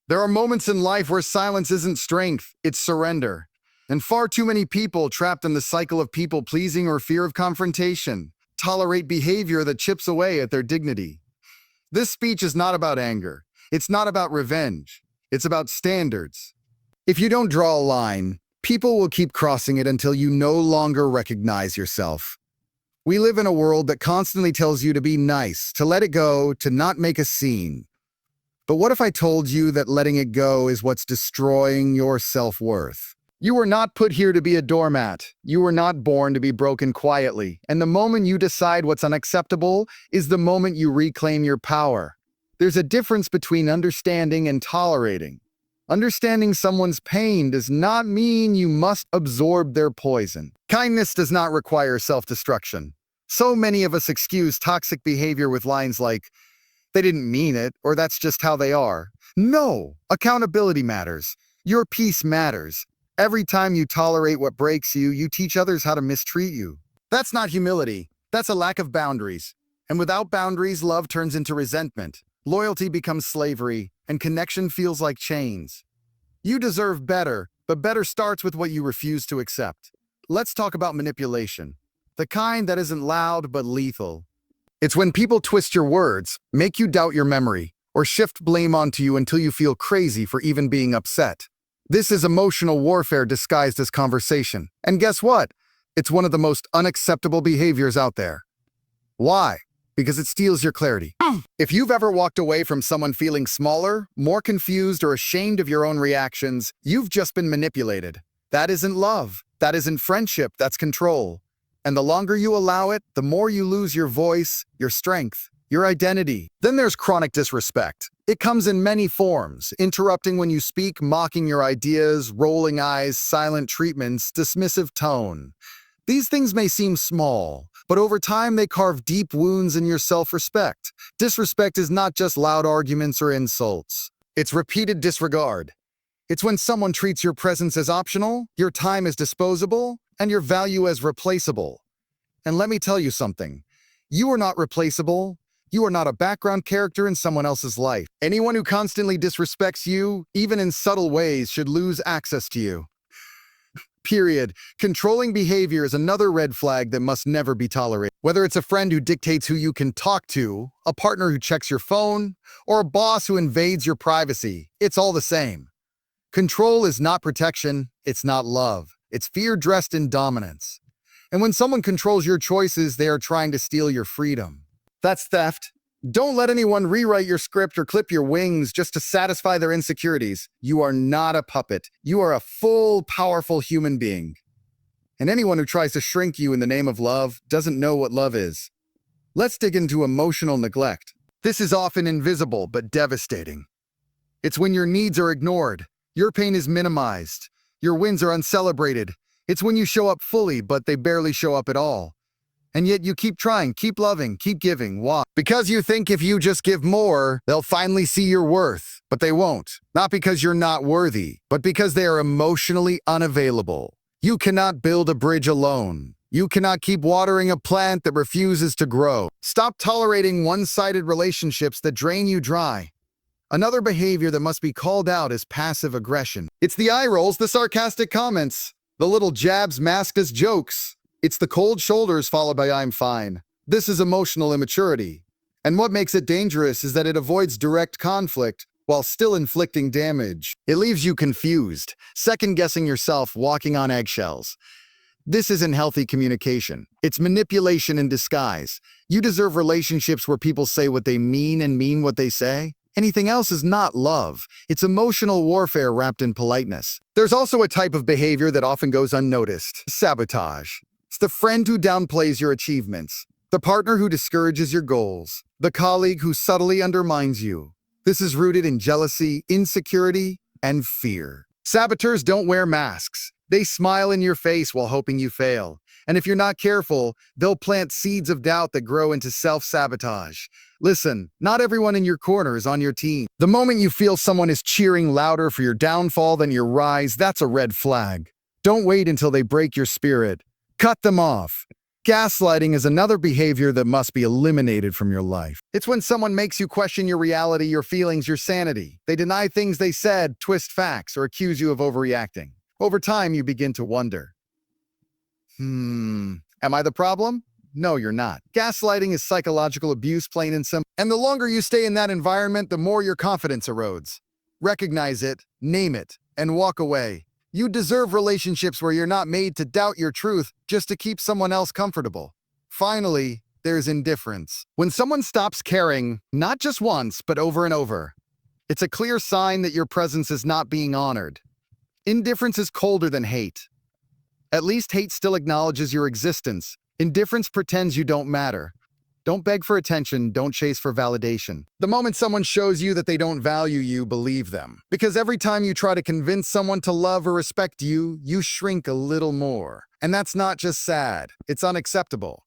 There are moments in life where silence isn't strength, it's surrender. And far too many people trapped in the cycle of people-pleasing or fear of confrontation tolerate behavior that chips away at their dignity. This speech is not about anger. It's not about revenge. It's about standards. If you don't draw a line, people will keep crossing it until you no longer recognize yourself. We live in a world that constantly tells you to be nice, to let it go, to not make a scene. But what if I told you that letting it go is what's destroying your self-worth? You were not put here to be a doormat. You were not born to be broken quietly. And the moment you decide what's unacceptable is the moment you reclaim your power. There's a difference between understanding and tolerating. Understanding someone's pain does not mean you must absorb their poison. Kindness does not require self-destruction. So many of us excuse toxic behavior with lines like, "They didn't mean it," or "That's just how they are." No, accountability matters. Your peace matters. Every time you tolerate what breaks you, you teach others how to mistreat you. That's not humility. That's a lack of boundaries. And without boundaries, love turns into resentment. Loyalty becomes slavery, and connection feels like chains. You deserve better, but better starts with what you refuse to accept. Let's talk about manipulation. The kind that isn't loud but lethal. It's when people twist your words, make you doubt your memory, or shift blame onto you until you feel crazy for even being upset. This is emotional warfare disguised as conversation. And guess what? It's one of the most unacceptable behaviors out there. Why? Because it steals your clarity. If you've ever walked away from someone feeling smaller, more confused, or ashamed of your own reactions, you've just been manipulated. That isn't love. That isn't friendship. That's control. And the longer you allow it, the more you lose your voice, your strength, your identity. Then there's chronic disrespect. It comes in many forms: interrupting when you speak, mocking your ideas, rolling eyes, silent treatments, dismissive tone. These things may seem small, but over time they carve deep wounds in your self-respect. Disrespect is not just loud arguments or insults. It's repeated disregard. It's when someone treats your presence as optional, your time as disposable, and your value as replaceable. And let me tell you something. You are not replaceable. You are not a background character in someone else's life. Anyone who constantly disrespects you, even in subtle ways, should lose access to you. Period. Controlling behavior is another red flag that must never be tolerated. Whether it's a friend who dictates who you can talk to, a partner who checks your phone, or a boss who invades your privacy, it's all the same. Control is not protection, it's not love. It's fear dressed in dominance. And when someone controls your choices, they are trying to steal your freedom. That's theft. Don't let anyone rewrite your script or clip your wings just to satisfy their insecurities. You are not a puppet. You are a full, powerful human being. And anyone who tries to shrink you in the name of love doesn't know what love is. Let's dig into emotional neglect. This is often invisible but devastating. It's when your needs are ignored, your pain is minimized, your wins are uncelebrated. It's when you show up fully, but they barely show up at all. And yet you keep trying, keep loving, keep giving. Why? Because you think if you just give more, they'll finally see your worth. But they won't. Not because you're not worthy, but because they are emotionally unavailable. You cannot build a bridge alone. You cannot keep watering a plant that refuses to grow. Stop tolerating one-sided relationships that drain you dry. Another behavior that must be called out is passive aggression. It's the eye rolls, the sarcastic comments, the little jabs masked as jokes. It's the cold shoulders followed by "I'm fine." This is emotional immaturity. And what makes it dangerous is that it avoids direct conflict while still inflicting damage. It leaves you confused, second-guessing yourself, walking on eggshells. This isn't healthy communication. It's manipulation in disguise. You deserve relationships where people say what they mean and mean what they say. Anything else is not love. It's emotional warfare wrapped in politeness. There's also a type of behavior that often goes unnoticed: sabotage. It's the friend who downplays your achievements, the partner who discourages your goals, the colleague who subtly undermines you. This is rooted in jealousy, insecurity, and fear. Saboteurs don't wear masks. They smile in your face while hoping you fail. And if you're not careful, they'll plant seeds of doubt that grow into self-sabotage. Listen, not everyone in your corner is on your team. The moment you feel someone is cheering louder for your downfall than your rise, that's a red flag. Don't wait until they break your spirit. Cut them off. Gaslighting is another behavior that must be eliminated from your life. It's when someone makes you question your reality, your feelings, your sanity. They deny things they said, twist facts, or accuse you of overreacting. Over time, you begin to wonder, am I the problem? No, you're not. Gaslighting is psychological abuse, plain and simple. And the longer you stay in that environment, the more your confidence erodes. Recognize it, name it, and walk away. You deserve relationships where you're not made to doubt your truth just to keep someone else comfortable. Finally, there's indifference. When someone stops caring, not just once, but over and over, it's a clear sign that your presence is not being honored. Indifference is colder than hate. At least hate still acknowledges your existence. Indifference pretends you don't matter. Don't beg for attention, don't chase for validation. The moment someone shows you that they don't value you, believe them. Because every time you try to convince someone to love or respect you, you shrink a little more. And that's not just sad, it's unacceptable.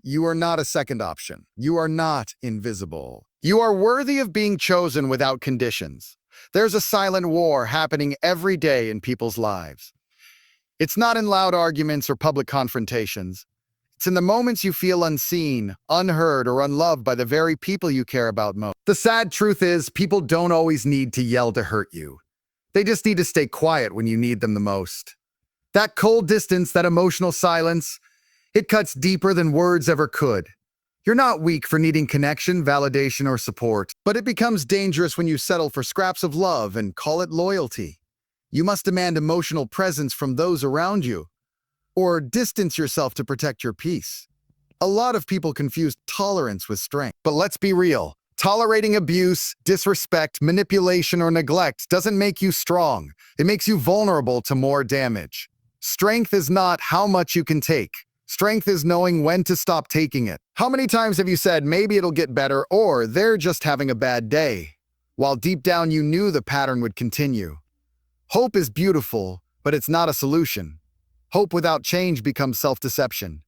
You are not a second option. You are not invisible. You are worthy of being chosen without conditions. There's a silent war happening every day in people's lives. It's not in loud arguments or public confrontations. It's in the moments you feel unseen, unheard, or unloved by the very people you care about most. The sad truth is, people don't always need to yell to hurt you. They just need to stay quiet when you need them the most. That cold distance, that emotional silence, it cuts deeper than words ever could. You're not weak for needing connection, validation, or support, but it becomes dangerous when you settle for scraps of love and call it loyalty. You must demand emotional presence from those around you, or distance yourself to protect your peace. A lot of people confuse tolerance with strength. But let's be real. Tolerating abuse, disrespect, manipulation, or neglect doesn't make you strong. It makes you vulnerable to more damage. Strength is not how much you can take. Strength is knowing when to stop taking it. How many times have you said, maybe it'll get better, or they're just having a bad day, while deep down you knew the pattern would continue? Hope is beautiful, but it's not a solution. Hope without change becomes self-deception.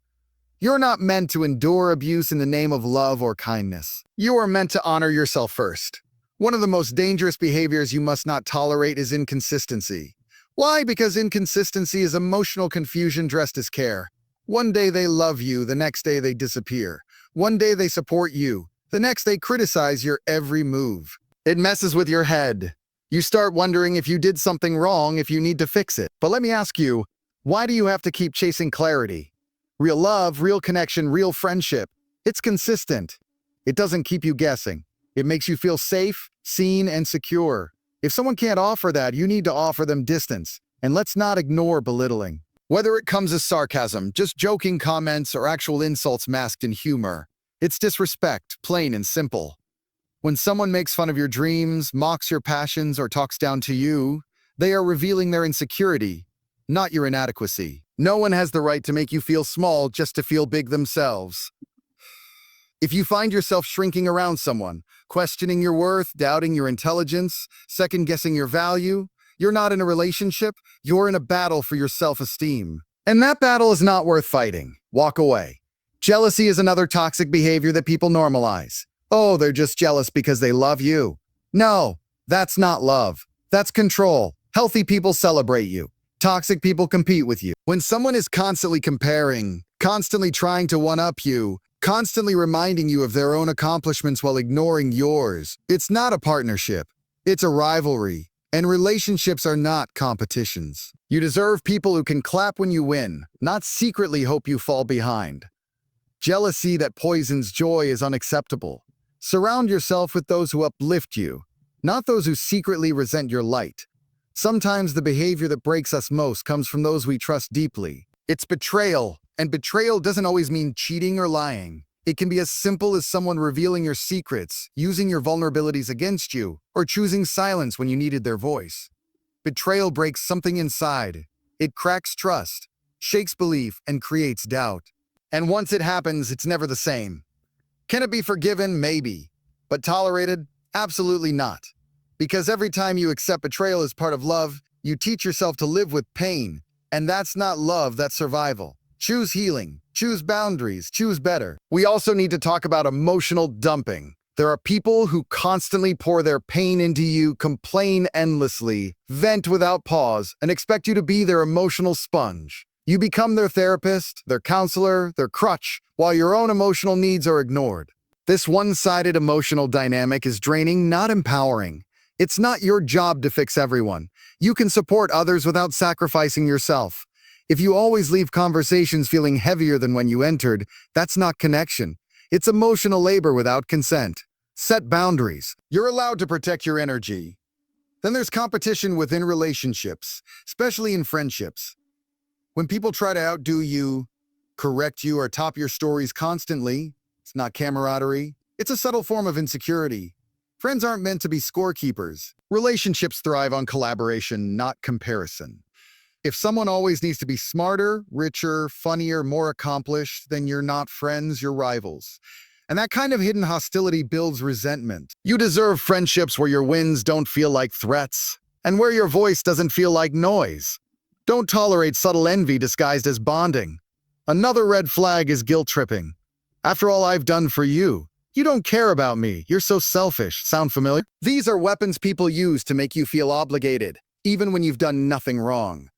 You're not meant to endure abuse in the name of love or kindness. You are meant to honor yourself first. One of the most dangerous behaviors you must not tolerate is inconsistency. Why? Because inconsistency is emotional confusion dressed as care. One day they love you, the next day they disappear. One day they support you, the next they criticize your every move. It messes with your head. You start wondering if you did something wrong, if you need to fix it. But let me ask you, why do you have to keep chasing clarity? Real love, real connection, real friendship. It's consistent. It doesn't keep you guessing. It makes you feel safe, seen, and secure. If someone can't offer that, you need to offer them distance. And let's not ignore belittling. Whether it comes as sarcasm, just joking comments, or actual insults masked in humor, it's disrespect, plain and simple. When someone makes fun of your dreams, mocks your passions, or talks down to you, they are revealing their insecurity, not your inadequacy. No one has the right to make you feel small just to feel big themselves. If you find yourself shrinking around someone, questioning your worth, doubting your intelligence, second-guessing your value, you're not in a relationship, you're in a battle for your self-esteem. And that battle is not worth fighting. Walk away. Jealousy is another toxic behavior that people normalize. Oh, they're just jealous because they love you. No, that's not love. That's control. Healthy people celebrate you. Toxic people compete with you. When someone is constantly comparing, constantly trying to one-up you, constantly reminding you of their own accomplishments while ignoring yours, it's not a partnership. It's a rivalry. And relationships are not competitions. You deserve people who can clap when you win, not secretly hope you fall behind. Jealousy that poisons joy is unacceptable. Surround yourself with those who uplift you, not those who secretly resent your light. Sometimes the behavior that breaks us most comes from those we trust deeply. It's betrayal, and betrayal doesn't always mean cheating or lying. It can be as simple as someone revealing your secrets, using your vulnerabilities against you, or choosing silence when you needed their voice. Betrayal breaks something inside. It cracks trust, shakes belief, and creates doubt. And once it happens, it's never the same. Can it be forgiven? Maybe. But tolerated? Absolutely not. Because every time you accept betrayal as part of love, you teach yourself to live with pain. And that's not love, that's survival. Choose healing, choose boundaries, choose better. We also need to talk about emotional dumping. There are people who constantly pour their pain into you, complain endlessly, vent without pause, and expect you to be their emotional sponge. You become their therapist, their counselor, their crutch, while your own emotional needs are ignored. This one-sided emotional dynamic is draining, not empowering. It's not your job to fix everyone. You can support others without sacrificing yourself. If you always leave conversations feeling heavier than when you entered, that's not connection. It's emotional labor without consent. Set boundaries. You're allowed to protect your energy. Then there's competition within relationships, especially in friendships. When people try to outdo you, correct you, or top your stories constantly, it's not camaraderie. It's a subtle form of insecurity. Friends aren't meant to be scorekeepers. Relationships thrive on collaboration, not comparison. If someone always needs to be smarter, richer, funnier, more accomplished, then you're not friends, you're rivals. And that kind of hidden hostility builds resentment. You deserve friendships where your wins don't feel like threats, and where your voice doesn't feel like noise. Don't tolerate subtle envy disguised as bonding. Another red flag is guilt-tripping. After all I've done for you, you don't care about me. You're so selfish. Sound familiar? These are weapons people use to make you feel obligated, even when you've done nothing wrong.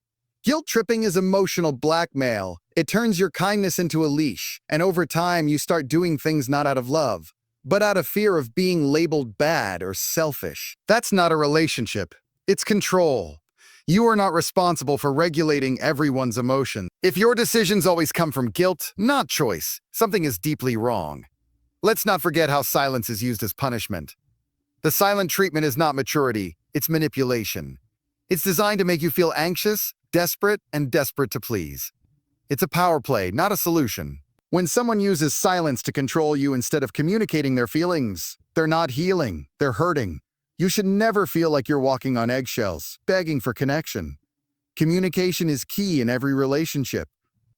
Guilt-tripping is emotional blackmail. It turns your kindness into a leash, and over time you start doing things not out of love, but out of fear of being labeled bad or selfish. That's not a relationship. It's control. You are not responsible for regulating everyone's emotions. If your decisions always come from guilt, not choice, something is deeply wrong. Let's not forget how silence is used as punishment. The silent treatment is not maturity, it's manipulation. It's designed to make you feel anxious, desperate, and desperate to please. It's a power play, not a solution. When someone uses silence to control you instead of communicating their feelings, they're not healing, they're hurting. You should never feel like you're walking on eggshells, begging for connection. Communication is key in every relationship.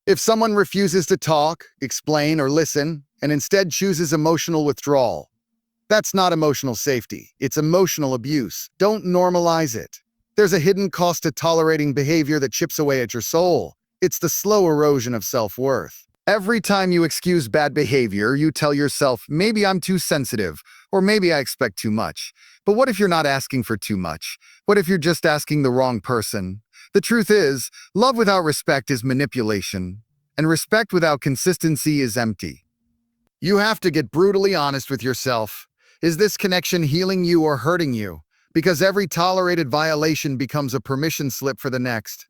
If someone refuses to talk, explain, or listen, and instead chooses emotional withdrawal, that's not emotional safety, it's emotional abuse. Don't normalize it. There's a hidden cost to tolerating behavior that chips away at your soul. It's the slow erosion of self-worth. Every time you excuse bad behavior, you tell yourself, maybe I'm too sensitive, or maybe I expect too much. But what if you're not asking for too much? What if you're just asking the wrong person? The truth is, love without respect is manipulation, and respect without consistency is empty. You have to get brutally honest with yourself. Is this connection healing you or hurting you? Because every tolerated violation becomes a permission slip for the next.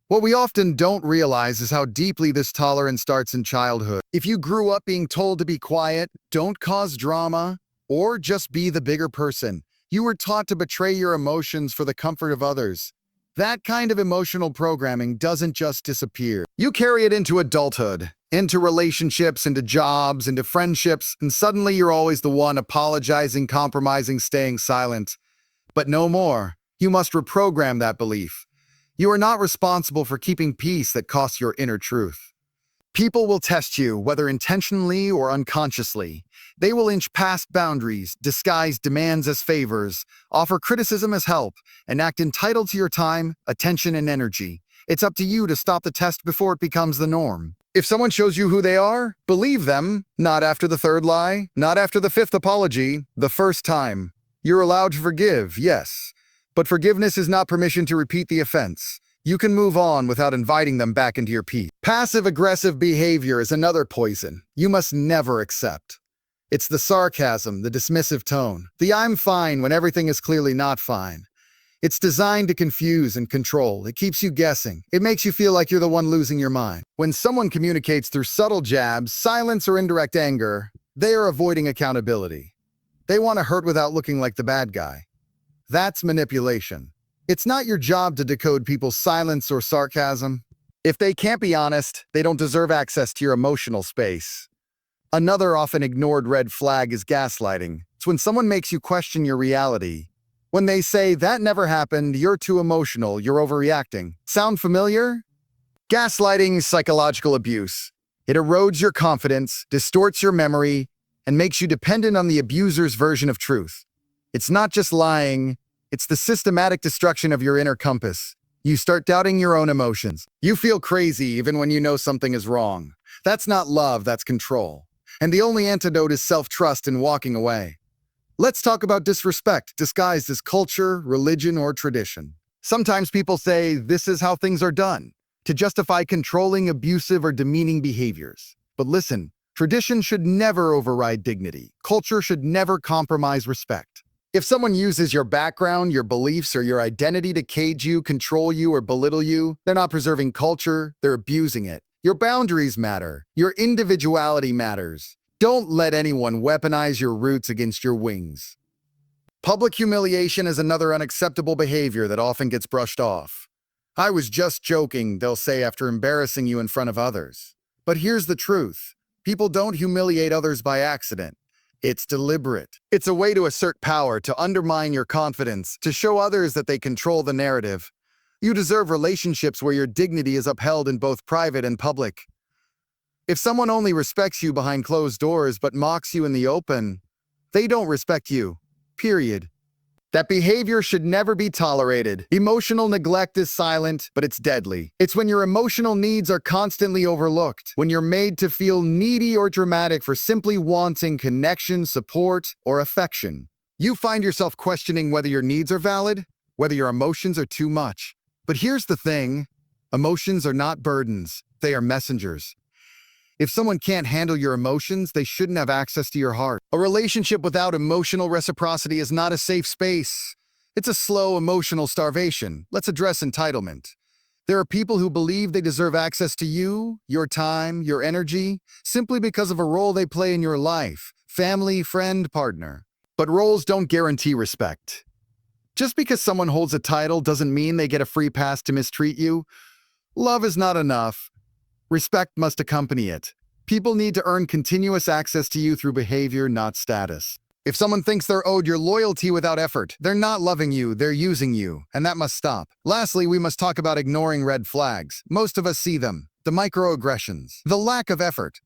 What we often don't realize is how deeply this tolerance starts in childhood. If you grew up being told to be quiet, don't cause drama, or just be the bigger person, you were taught to betray your emotions for the comfort of others. That kind of emotional programming doesn't just disappear. You carry it into adulthood, into relationships, into jobs, into friendships, and suddenly you're always the one apologizing, compromising, staying silent. But no more. You must reprogram that belief. You are not responsible for keeping peace that costs your inner truth. People will test you, whether intentionally or unconsciously. They will inch past boundaries, disguise demands as favors, offer criticism as help, and act entitled to your time, attention, and energy. It's up to you to stop the test before it becomes the norm. If someone shows you who they are, believe them, not after the third lie, not after the fifth apology, the first time. You're allowed to forgive, yes, but forgiveness is not permission to repeat the offense. You can move on without inviting them back into your peace. Passive-aggressive behavior is another poison you must never accept. It's the sarcasm, the dismissive tone, the I'm fine when everything is clearly not fine. It's designed to confuse and control. It keeps you guessing. It makes you feel like you're the one losing your mind. When someone communicates through subtle jabs, silence, or indirect anger, they are avoiding accountability. They want to hurt without looking like the bad guy. That's manipulation. It's not your job to decode people's silence or sarcasm. If they can't be honest, they don't deserve access to your emotional space. Another often ignored red flag is gaslighting. It's when someone makes you question your reality. When they say, that never happened, you're too emotional, you're overreacting. Sound familiar? Gaslighting is psychological abuse. It erodes your confidence, distorts your memory, and makes you dependent on the abuser's version of truth. It's not just lying, it's the systematic destruction of your inner compass. You start doubting your own emotions. You feel crazy even when you know something is wrong. That's not love, that's control. And the only antidote is self-trust and walking away. Let's talk about disrespect, disguised as culture, religion, or tradition. Sometimes people say, this is how things are done. to justify controlling, abusive, or demeaning behaviors. But listen, tradition should never override dignity. Culture should never compromise respect. If someone uses your background, your beliefs, or your identity to cage you, control you, or belittle you, they're not preserving culture, they're abusing it. Your boundaries matter. Your individuality matters. Don't let anyone weaponize your roots against your wings. Public humiliation is another unacceptable behavior that often gets brushed off. "I was just joking," they'll say after embarrassing you in front of others. But here's the truth. People don't humiliate others by accident. It's deliberate. It's a way to assert power, to undermine your confidence, to show others that they control the narrative. You deserve relationships where your dignity is upheld in both private and public. If someone only respects you behind closed doors but mocks you in the open, they don't respect you. Period. That behavior should never be tolerated. Emotional neglect is silent, but it's deadly. It's when your emotional needs are constantly overlooked, when you're made to feel needy or dramatic for simply wanting connection, support, or affection. You find yourself questioning whether your needs are valid, whether your emotions are too much. But here's the thing, emotions are not burdens, they are messengers. If someone can't handle your emotions, they shouldn't have access to your heart. A relationship without emotional reciprocity is not a safe space. It's a slow emotional starvation. Let's address entitlement. There are people who believe they deserve access to you, your time, your energy, simply because of a role they play in your life, family, friend, partner. But roles don't guarantee respect. Just because someone holds a title doesn't mean they get a free pass to mistreat you. Love is not enough. Respect must accompany it. People need to earn continuous access to you through behavior, not status. If someone thinks they're owed your loyalty without effort, they're not loving you, they're using you, and that must stop. Lastly, we must talk about ignoring red flags. Most of us see them. The microaggressions, the lack of effort,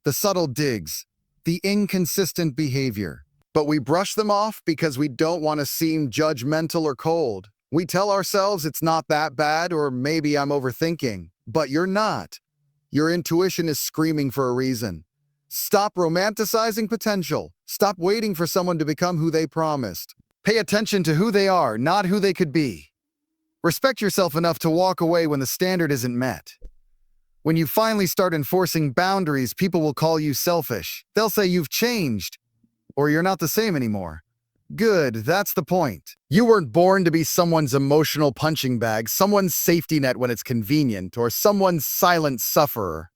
the subtle digs, the inconsistent behavior. But we brush them off because we don't want to seem judgmental or cold. We tell ourselves it's not that bad, or maybe I'm overthinking. But you're not. Your intuition is screaming for a reason. Stop romanticizing potential. Stop waiting for someone to become who they promised. Pay attention to who they are, not who they could be. Respect yourself enough to walk away when the standard isn't met. When you finally start enforcing boundaries, people will call you selfish. They'll say you've changed, or you're not the same anymore. Good, that's the point. You weren't born to be someone's emotional punching bag, someone's safety net when it's convenient, or someone's silent sufferer.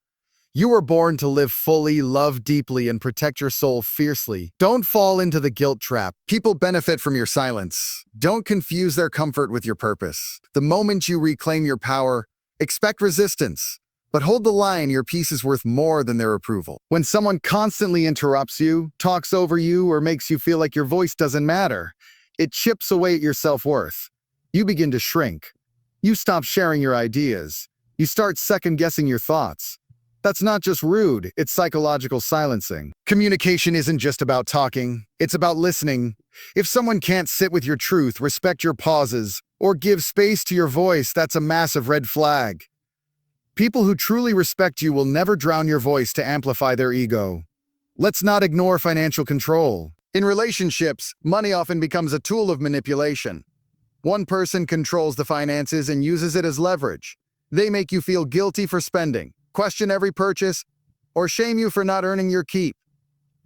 You were born to live fully, love deeply, and protect your soul fiercely. Don't fall into the guilt trap. People benefit from your silence. Don't confuse their comfort with your purpose. The moment you reclaim your power, expect resistance. But hold the line, your peace is worth more than their approval. When someone constantly interrupts you, talks over you, or makes you feel like your voice doesn't matter, it chips away at your self-worth. You begin to shrink. You stop sharing your ideas. You start second-guessing your thoughts. That's not just rude, it's psychological silencing. Communication isn't just about talking, it's about listening. If someone can't sit with your truth, respect your pauses, or give space to your voice, that's a massive red flag. People who truly respect you will never drown your voice to amplify their ego. Let's not ignore financial control. In relationships, money often becomes a tool of manipulation. One person controls the finances and uses it as leverage. They make you feel guilty for spending, question every purchase, or shame you for not earning your keep.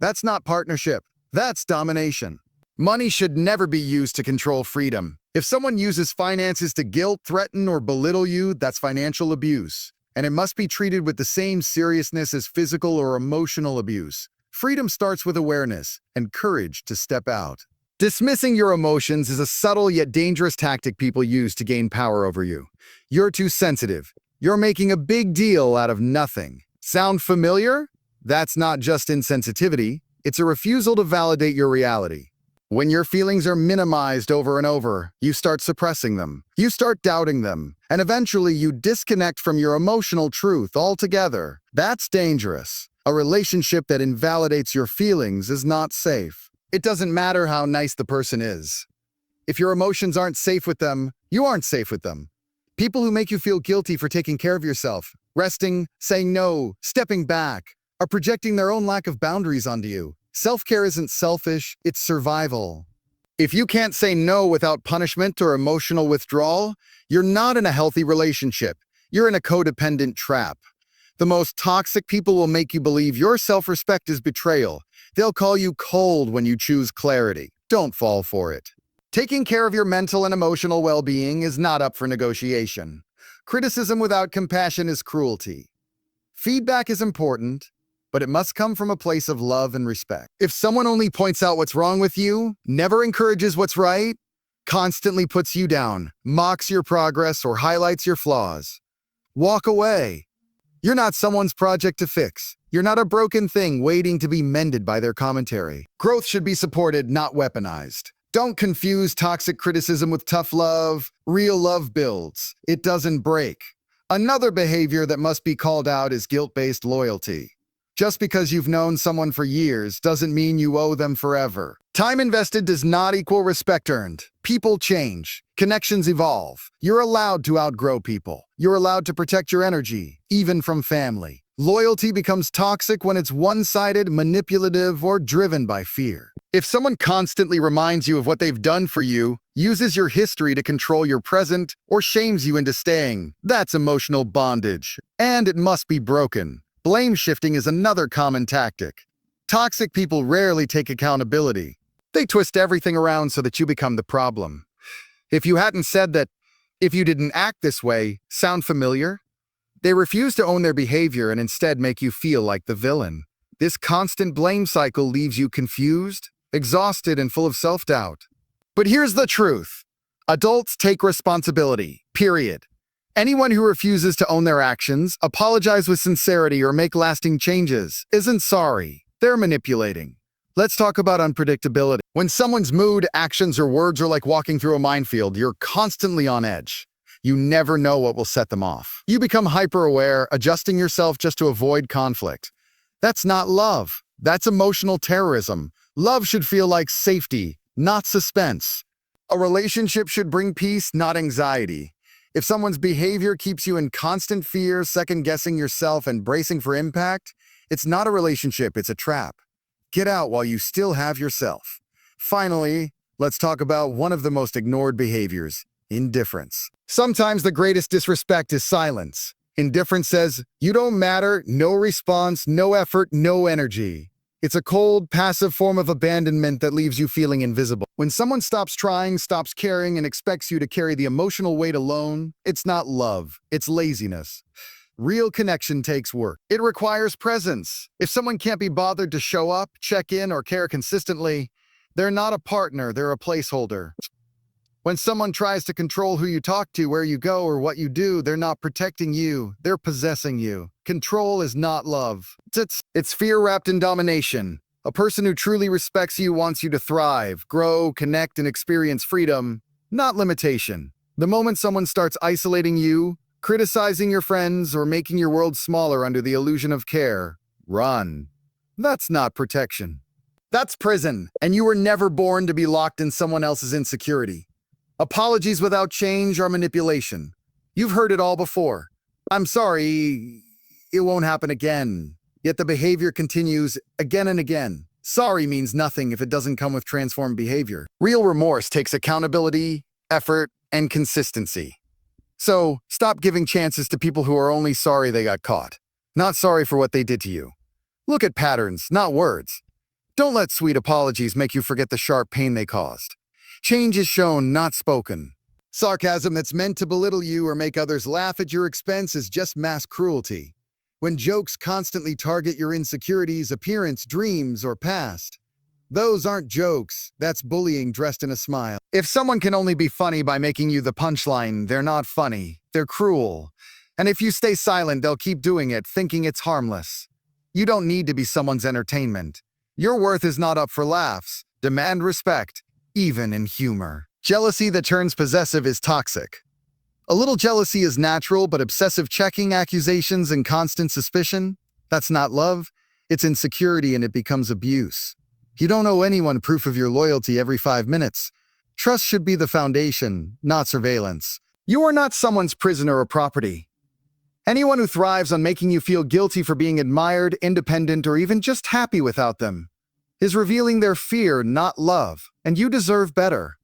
That's not partnership. That's domination. Money should never be used to control freedom. If someone uses finances to guilt, threaten, or belittle you, that's financial abuse. And it must be treated with the same seriousness as physical or emotional abuse. Freedom starts with awareness and courage to step out. Dismissing your emotions is a subtle yet dangerous tactic people use to gain power over you. You're too sensitive. You're making a big deal out of nothing. Sound familiar? That's not just insensitivity. It's a refusal to validate your reality. When your feelings are minimized over and over, you start suppressing them. You start doubting them. And eventually you disconnect from your emotional truth altogether. That's dangerous. A relationship that invalidates your feelings is not safe. It doesn't matter how nice the person is. If your emotions aren't safe with them, you aren't safe with them. People who make you feel guilty for taking care of yourself, resting, saying no, stepping back, are projecting their own lack of boundaries onto you. Self-care isn't selfish, it's survival. If you can't say no without punishment or emotional withdrawal, you're not in a healthy relationship. You're in a codependent trap. The most toxic people will make you believe your self-respect is betrayal. They'll call you cold when you choose clarity. Don't fall for it. Taking care of your mental and emotional well-being is not up for negotiation. Criticism without compassion is cruelty. Feedback is important, but it must come from a place of love and respect. If someone only points out what's wrong with you, never encourages what's right, constantly puts you down, mocks your progress, or highlights your flaws, walk away. You're not someone's project to fix. You're not a broken thing waiting to be mended by their commentary. Growth should be supported, not weaponized. Don't confuse toxic criticism with tough love. Real love builds. It doesn't break. Another behavior that must be called out is guilt-based loyalty. Just because you've known someone for years doesn't mean you owe them forever. Time invested does not equal respect earned. People change. Connections evolve. You're allowed to outgrow people. You're allowed to protect your energy, even from family. Loyalty becomes toxic when it's one-sided, manipulative, or driven by fear. If someone constantly reminds you of what they've done for you, uses your history to control your present, or shames you into staying, that's emotional bondage. And it must be broken. Blame shifting is another common tactic. Toxic people rarely take accountability. They twist everything around so that you become the problem. If you hadn't said that, if you didn't act this way, sound familiar? They refuse to own their behavior and instead make you feel like the villain. This constant blame cycle leaves you confused, exhausted, and full of self-doubt. But here's the truth. Adults take responsibility, period. Anyone who refuses to own their actions, apologize with sincerity, or make lasting changes isn't sorry. They're manipulating. Let's talk about unpredictability. When someone's mood, actions, or words are like walking through a minefield, you're constantly on edge. You never know what will set them off. You become hyper-aware, adjusting yourself just to avoid conflict. That's not love. That's emotional terrorism. Love should feel like safety, not suspense. A relationship should bring peace, not anxiety. If someone's behavior keeps you in constant fear, second-guessing yourself, and bracing for impact, it's not a relationship, it's a trap. Get out while you still have yourself. Finally, let's talk about one of the most ignored behaviors, indifference. Sometimes the greatest disrespect is silence. Indifference says, you don't matter, no response, no effort, no energy. It's a cold, passive form of abandonment that leaves you feeling invisible. When someone stops trying, stops caring, and expects you to carry the emotional weight alone, it's not love, it's laziness. Real connection takes work. It requires presence. If someone can't be bothered to show up, check in, or care consistently, they're not a partner, they're a placeholder. When someone tries to control who you talk to, where you go, or what you do, they're not protecting you, they're possessing you. Control is not love. It's fear wrapped in domination. A person who truly respects you wants you to thrive, grow, connect, and experience freedom, not limitation. The moment someone starts isolating you, criticizing your friends, or making your world smaller under the illusion of care, run. That's not protection. That's prison, and you were never born to be locked in someone else's insecurity. Apologies without change are manipulation. You've heard it all before. I'm sorry, it won't happen again. Yet the behavior continues again and again. Sorry means nothing if it doesn't come with transformed behavior. Real remorse takes accountability, effort, and consistency. So, stop giving chances to people who are only sorry they got caught, not sorry for what they did to you. Look at patterns, not words. Don't let sweet apologies make you forget the sharp pain they caused. Change is shown, not spoken. Sarcasm that's meant to belittle you or make others laugh at your expense is just mass cruelty. When jokes constantly target your insecurities, appearance, dreams, or past, those aren't jokes, that's bullying dressed in a smile. If someone can only be funny by making you the punchline, they're not funny, they're cruel. And if you stay silent, they'll keep doing it, thinking it's harmless. You don't need to be someone's entertainment. Your worth is not up for laughs. Demand respect, even in humor. Jealousy that turns possessive is toxic. A little jealousy is natural, but obsessive checking, accusations, and constant suspicion, that's not love, it's insecurity and it becomes abuse. You don't owe anyone proof of your loyalty every 5 minutes. Trust should be the foundation, not surveillance. You are not someone's prisoner or property. Anyone who thrives on making you feel guilty for being admired, independent, or even just happy without them is revealing their fear, not love, and you deserve better.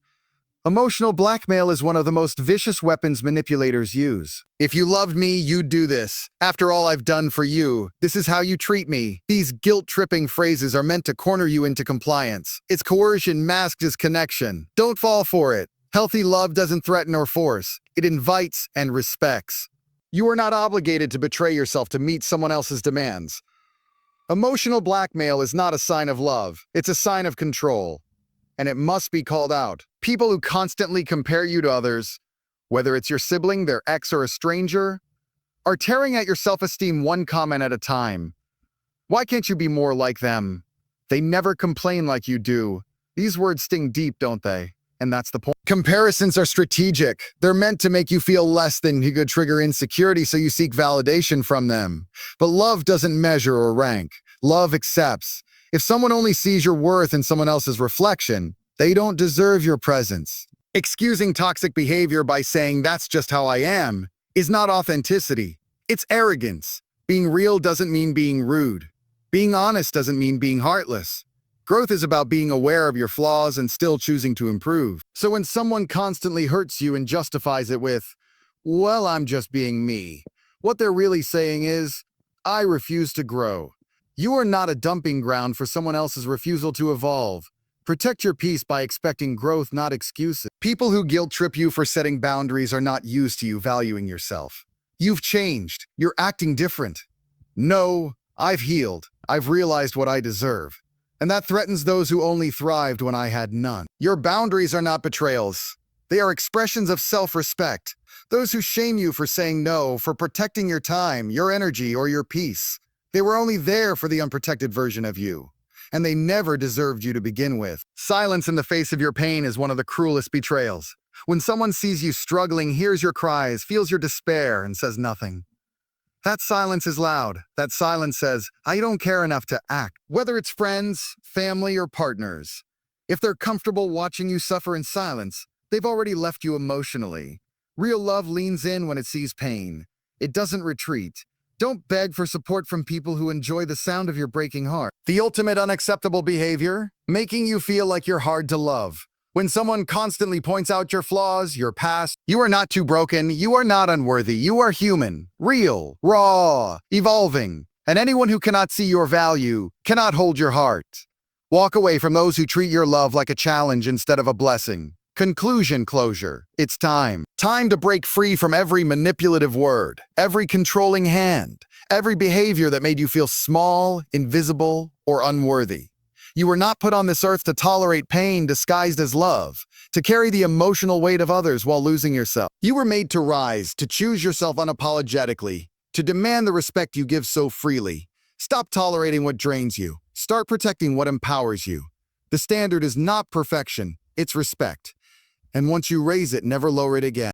Emotional blackmail is one of the most vicious weapons manipulators use. If you loved me, you'd do this. After all I've done for you, this is how you treat me. These guilt-tripping phrases are meant to corner you into compliance. It's coercion masked as connection. Don't fall for it. Healthy love doesn't threaten or force. It invites and respects. You are not obligated to betray yourself to meet someone else's demands. Emotional blackmail is not a sign of love. It's a sign of control. And it must be called out. People who constantly compare you to others, whether it's your sibling, their ex, or a stranger, are tearing at your self-esteem one comment at a time. Why can't you be more like them? They never complain like you do. These words sting deep, don't they? And that's the point. Comparisons are strategic. They're meant to make you feel less than. You could trigger insecurity, so you seek validation from them. But love doesn't measure or rank. Love accepts. If someone only sees your worth in someone else's reflection, they don't deserve your presence. Excusing toxic behavior by saying that's just how I am is not authenticity. It's arrogance. Being real doesn't mean being rude. Being honest doesn't mean being heartless. Growth is about being aware of your flaws and still choosing to improve. So when someone constantly hurts you and justifies it with, well, I'm just being me, what they're really saying is, I refuse to grow. You are not a dumping ground for someone else's refusal to evolve. Protect your peace by expecting growth, not excuses. People who guilt-trip you for setting boundaries are not used to you valuing yourself. You've changed. You're acting different. No, I've healed. I've realized what I deserve. And that threatens those who only thrived when I had none. Your boundaries are not betrayals. They are expressions of self-respect. Those who shame you for saying no, for protecting your time, your energy, or your peace, they were only there for the unprotected version of you, and they never deserved you to begin with. Silence in the face of your pain is one of the cruelest betrayals. When someone sees you struggling, hears your cries, feels your despair, and says nothing. That silence is loud. That silence says, I don't care enough to act. Whether it's friends, family, or partners, if they're comfortable watching you suffer in silence, they've already left you emotionally. Real love leans in when it sees pain. It doesn't retreat. Don't beg for support from people who enjoy the sound of your breaking heart. The ultimate unacceptable behavior, making you feel like you're hard to love. When someone constantly points out your flaws, your past, you are not too broken, you are not unworthy, you are human, real, raw, evolving. And anyone who cannot see your value cannot hold your heart. Walk away from those who treat your love like a challenge instead of a blessing. Conclusion, closure. It's time. Time to break free from every manipulative word, every controlling hand, every behavior that made you feel small, invisible, or unworthy. You were not put on this earth to tolerate pain disguised as love, to carry the emotional weight of others while losing yourself. You were made to rise, to choose yourself unapologetically, to demand the respect you give so freely. Stop tolerating what drains you. Start protecting what empowers you. The standard is not perfection, it's respect. And once you raise it, never lower it again.